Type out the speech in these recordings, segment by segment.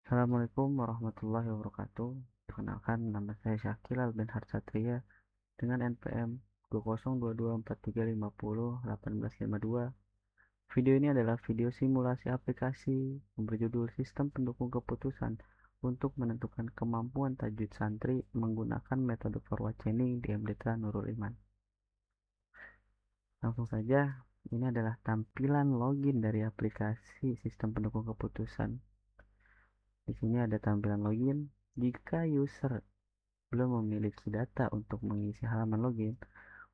Assalamualaikum warahmatullahi wabarakatuh. Perkenalkan, nama saya Syakil bin Harsatria dengan NPM 202243501852. Video ini adalah video simulasi aplikasi yang berjudul Sistem Pendukung Keputusan untuk menentukan kemampuan tajwid santri menggunakan metode forward chaining di MDTA Nurul Iman. Langsung saja, ini adalah tampilan login dari aplikasi Sistem Pendukung Keputusan. Di sini ada tampilan login. Jika user belum memiliki data untuk mengisi halaman login,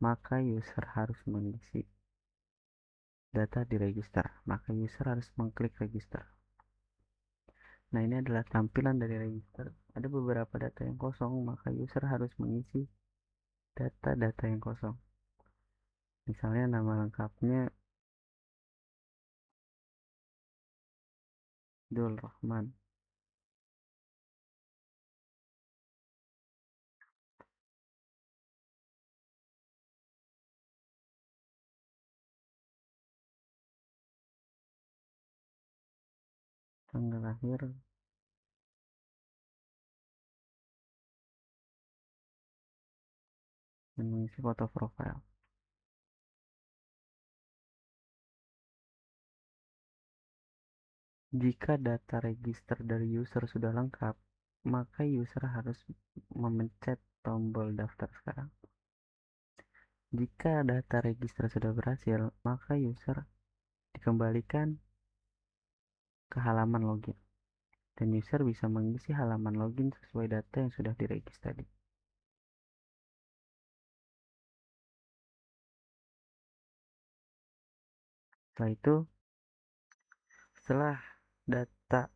maka user harus mengisi data di register. Maka user harus mengklik register. Nah, ini adalah tampilan dari register. Ada beberapa data yang kosong, maka user harus mengisi data-data yang kosong. Misalnya nama lengkapnya Dul Rahman. Tanggal lahir, dan mengisi foto profil. Jika data register dari user sudah lengkap, maka user harus memencet tombol daftar sekarang. Jika data register sudah berhasil, maka user dikembalikan ke halaman login. Dan user bisa mengisi halaman login sesuai data yang sudah diregister tadi. Setelah itu, setelah data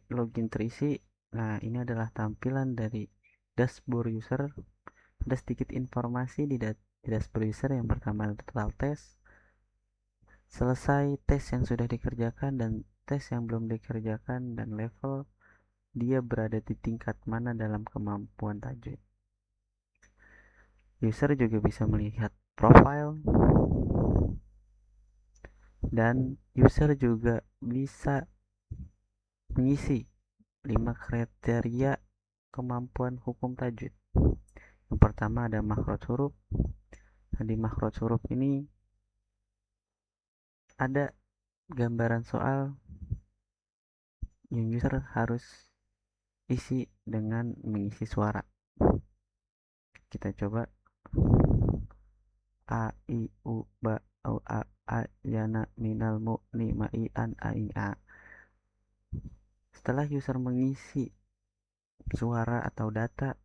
login terisi, nah ini adalah tampilan dari dashboard user. Ada sedikit informasi di dashboard user. Yang pertama ada total tes, selesai tes yang sudah dikerjakan dan tes yang belum dikerjakan, dan level dia berada di tingkat mana dalam kemampuan tajwid. User juga bisa melihat profile, dan user juga bisa mengisi 5 kriteria kemampuan hukum tajwid. Yang pertama ada makhraj huruf. Nah, di makhraj huruf ini ada gambaran soal yang user harus isi dengan mengisi suara. Kita coba a i u ba au a yana minal mu ni ma i an a i a. Setelah user mengisi suara atau data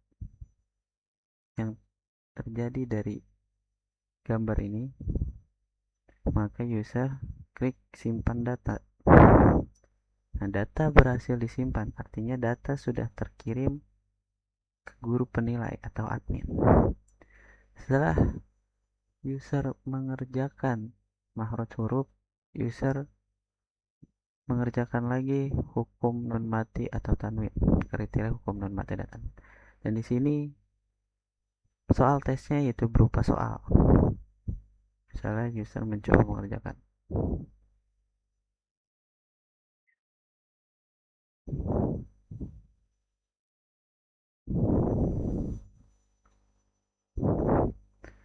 yang terjadi dari gambar ini, maka user klik simpan data. Nah, data berhasil disimpan, artinya data sudah terkirim ke guru penilai atau admin. Setelah user mengerjakan makhraj huruf, user mengerjakan lagi hukum nun mati atau tanwin, kriteria hukum nun mati dan tanwin. Dan di sini soal tesnya yaitu berupa soal. Misalnya user mencoba mengerjakan.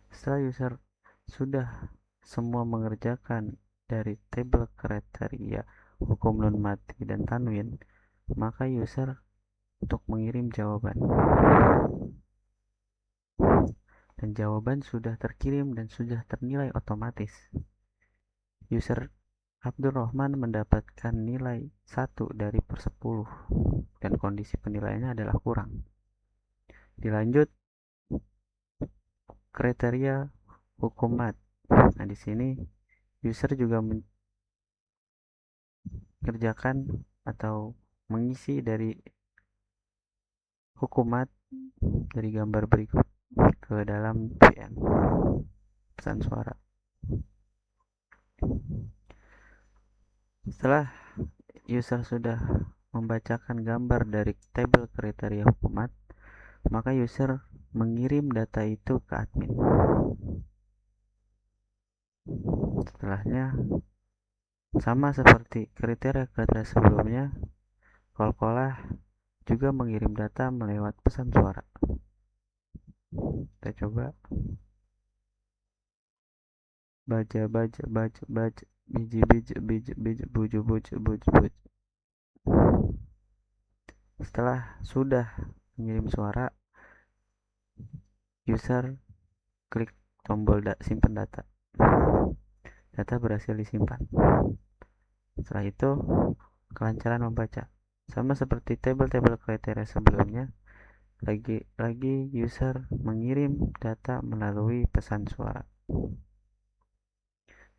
Setelah user sudah semua mengerjakan dari tabel kriteria hukum nun mati dan tanwin, maka user untuk mengirim jawaban. Dan jawaban sudah terkirim dan sudah ternilai otomatis. User Abdurrahman mendapatkan nilai 1 dari per 10 dan kondisi penilaiannya adalah kurang. Dilanjut kriteria hukum mat. Nah, di sini user juga mengerjakan atau mengisi dari hukumat dari gambar berikut ke dalam PN, pesan suara. Setelah user sudah membacakan gambar dari tabel kriteria hukumat, maka user mengirim data itu ke admin. Setelahnya, sama seperti kriteria sebelumnya, Kol-kolah juga mengirim data melewat pesan suara. Kita coba. Baca, baca, baca, baca. Biji, biji, biji, biji, buju, buju, buju, buju. Setelah sudah mengirim suara, user klik tombol simpan data. Data berhasil disimpan. Setelah itu, kelancaran membaca. Sama seperti tabel-tabel kriteria sebelumnya, lagi user mengirim data melalui pesan suara.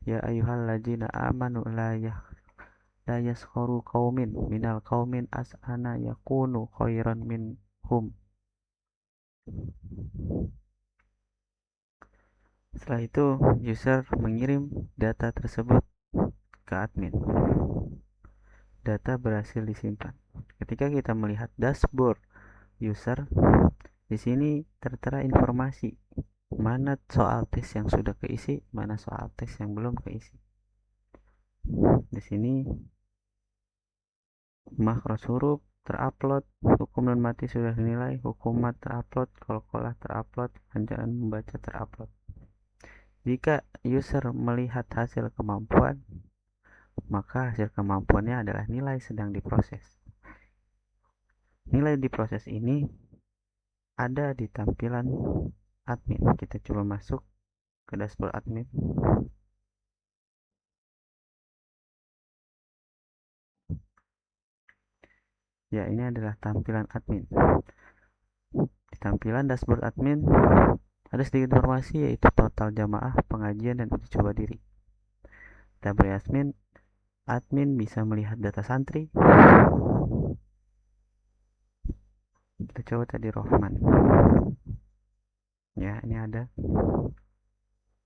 Ya ayyuhalladzina amanu la yaskharu qaumin minal qaumin as'ana yakunu khairan minhum. Setelah itu, user mengirim data tersebut ke admin. Data berhasil disimpan. Ketika kita melihat dashboard user, di sini tertera informasi mana soal tes yang sudah keisi, mana soal tes yang belum keisi. Di sini makros huruf terupload, hukum non mati sudah dinilai, hukum mat terupload, kol-kolah terupload, lancaran membaca terupload. Jika user melihat hasil kemampuan, maka hasil kemampuannya adalah nilai sedang diproses. Nilai diproses ini ada di tampilan admin. Kita coba masuk ke dashboard admin. Ya, ini adalah tampilan admin. Di tampilan dashboard admin ada sedikit informasi, yaitu total jamaah, pengajian, dan uji coba diri. Kita beri admin bisa melihat data santri. Kita coba tadi Rohman. Ya, ini ada.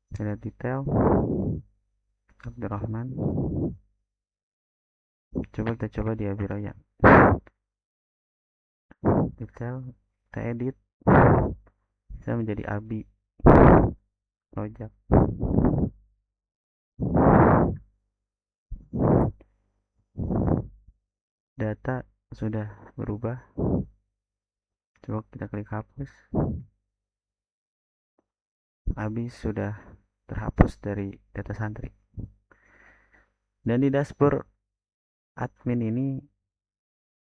Kita lihat detail Abdurrahman. Coba kita coba di Abi Royan. Detail, kita edit, bisa menjadi Abi Rojak. Data sudah berubah. Coba kita klik hapus. Abi sudah terhapus dari data santri. Dan di dashboard admin ini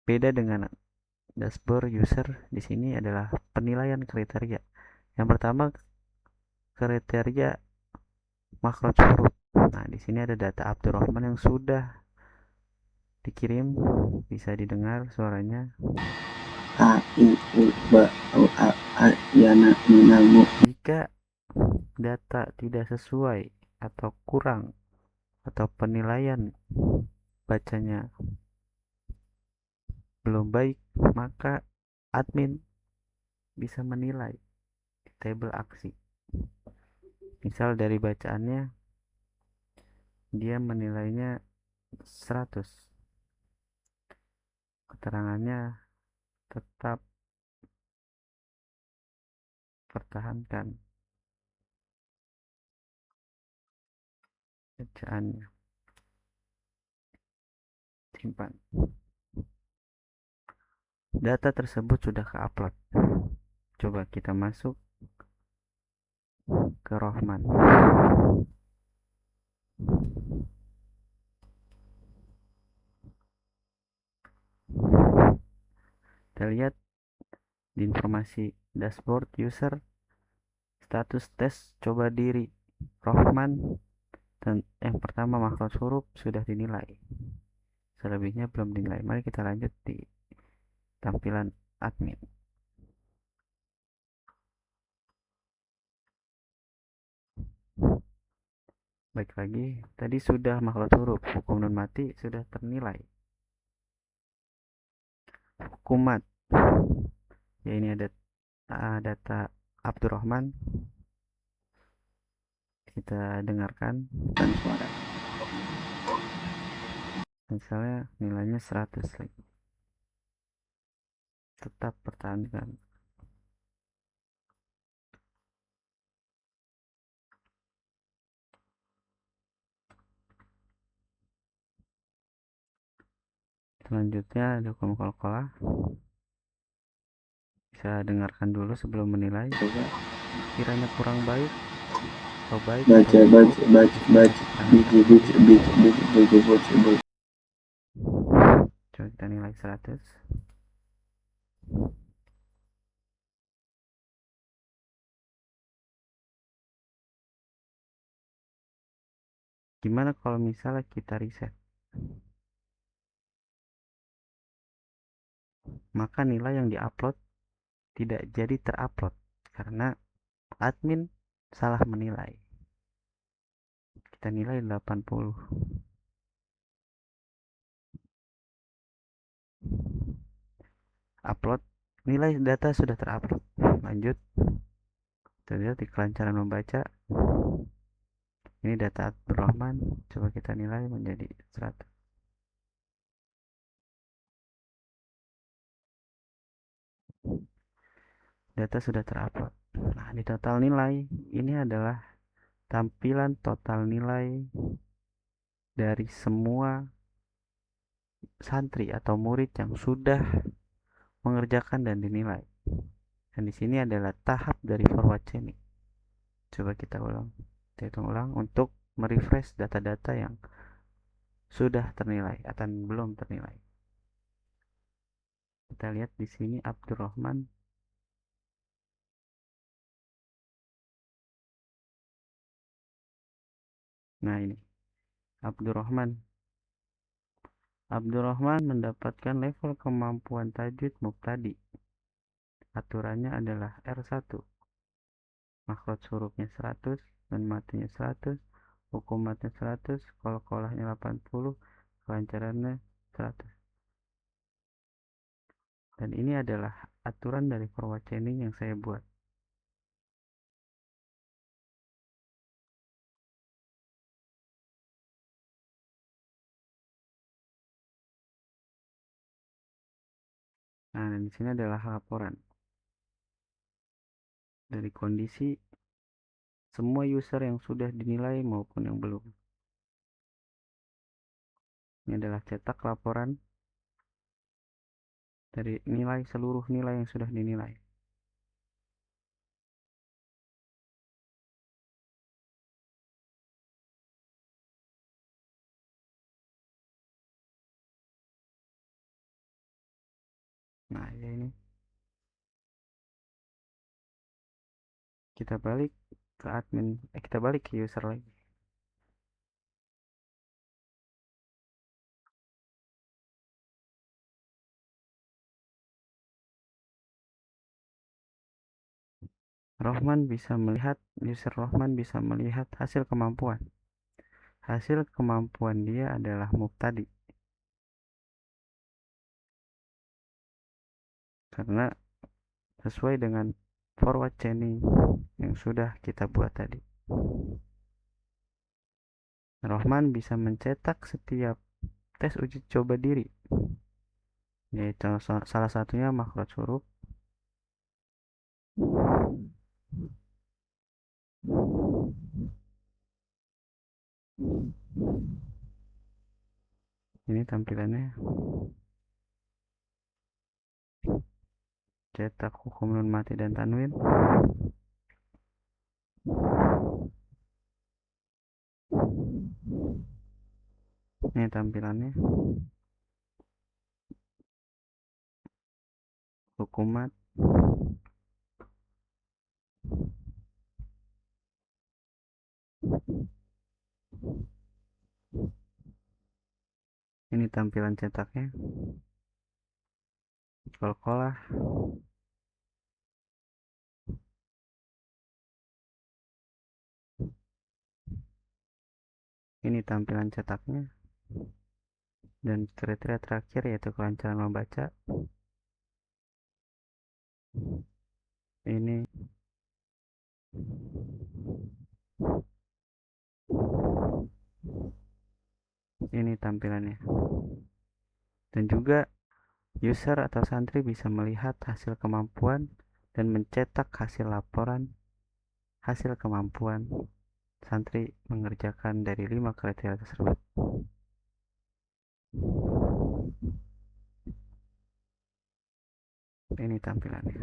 beda dengan dashboard user. Di sini adalah penilaian kriteria. Yang pertama, kriteria makro huruf. Nah, di sini ada data Abdurrahman yang sudah dikirim, bisa didengar suaranya. A I U B O A A Yana Minamu. Jika data tidak sesuai atau kurang atau penilaian bacanya belum baik, maka admin bisa menilai di tabel aksi. Misal dari bacaannya dia menilainya 100, keterangannya tetap pertahankan bacaannya, simpan. Data tersebut sudah ke-upload. Coba kita masuk ke Rohman. Kita lihat di informasi dashboard user, status tes coba diri Rohman, dan yang pertama makros huruf sudah dinilai, selebihnya belum dinilai. Mari kita lanjut di tampilan admin. Baik, lagi tadi sudah makros huruf, hukum non mati sudah ternilai. Hukumat, ya ini ada data Abdurrahman. Kita dengarkan Dan suara. misalnya nilainya 100 lagi, tetap pertahankan. Selanjutnya ada hukum qalqalah. Bisa dengarkan dulu sebelum menilai. Kiranya kurang baik atau baik baca atau baca buruk, baca baca biji biji biji biji biji biji biji. Coba kita nilai 100. Gimana kalau misalnya kita reset? Maka nilai yang diupload tidak jadi terupload karena admin salah menilai. Kita nilai 80. Upload, nilai data sudah terupload. Lanjut. Kita lihat di kelancaran membaca. Ini data Abdurrahman. Coba kita nilai menjadi 100. Data sudah terupload. Nah, di total nilai ini adalah tampilan total nilai dari semua santri atau murid yang sudah mengerjakan dan dinilai. Dan di sini adalah tahap dari forward chaining. Coba kita ulang. Kita hitung ulang untuk merefresh data-data yang sudah ternilai atau belum ternilai. Kita lihat di sini Abdurrahman. Nah, ini Abdurrahman. Abdurrahman mendapatkan level kemampuan tajwid mubtadi. Aturannya adalah R1. Makhraj hurufnya 100 dan matinya 100, hukum matnya 100, qalqalahnya 80, kelancarannya 100. Dan ini adalah aturan dari forward chaining yang saya buat. Nah, dan di sini adalah laporan dari kondisi semua user yang sudah dinilai maupun yang belum. Ini adalah cetak laporan dari nilai seluruh nilai yang sudah dinilai. Nah, ya ini kita balik ke admin, kita balik ke user lagi. User Rohman bisa melihat hasil kemampuan. Hasil kemampuan dia adalah mubtadi. Karena sesuai dengan forward chaining yang sudah kita buat tadi. Rohman bisa mencetak setiap tes uji coba diri, yaitu salah satunya makhraj huruf. Ini tampilannya. Cetak hukum nun mati dan tanwin. Ini tampilannya. Hukumat. Ini tampilan cetaknya. Qalqalah. Ini tampilan cetaknya. Dan kriteria terakhir yaitu kelancaran membaca. Ini tampilannya. Dan juga user atau santri bisa melihat hasil kemampuan dan mencetak hasil laporan hasil kemampuan santri mengerjakan dari 5 kriteria tersebut. ini tampilannya.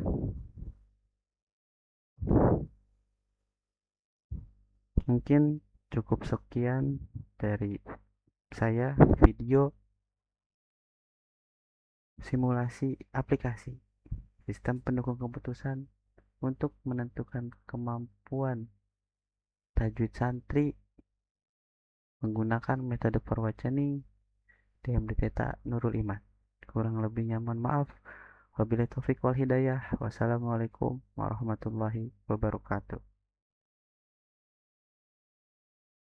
Mungkin cukup sekian dari saya video simulasi aplikasi sistem pendukung keputusan untuk menentukan kemampuan tajwid santri menggunakan metode perwacaning DMD Theta Nurul Iman. Kurang lebihnya mohon maaf. Wabillahi taufik wal hidayah. Wassalamualaikum warahmatullahi wabarakatuh.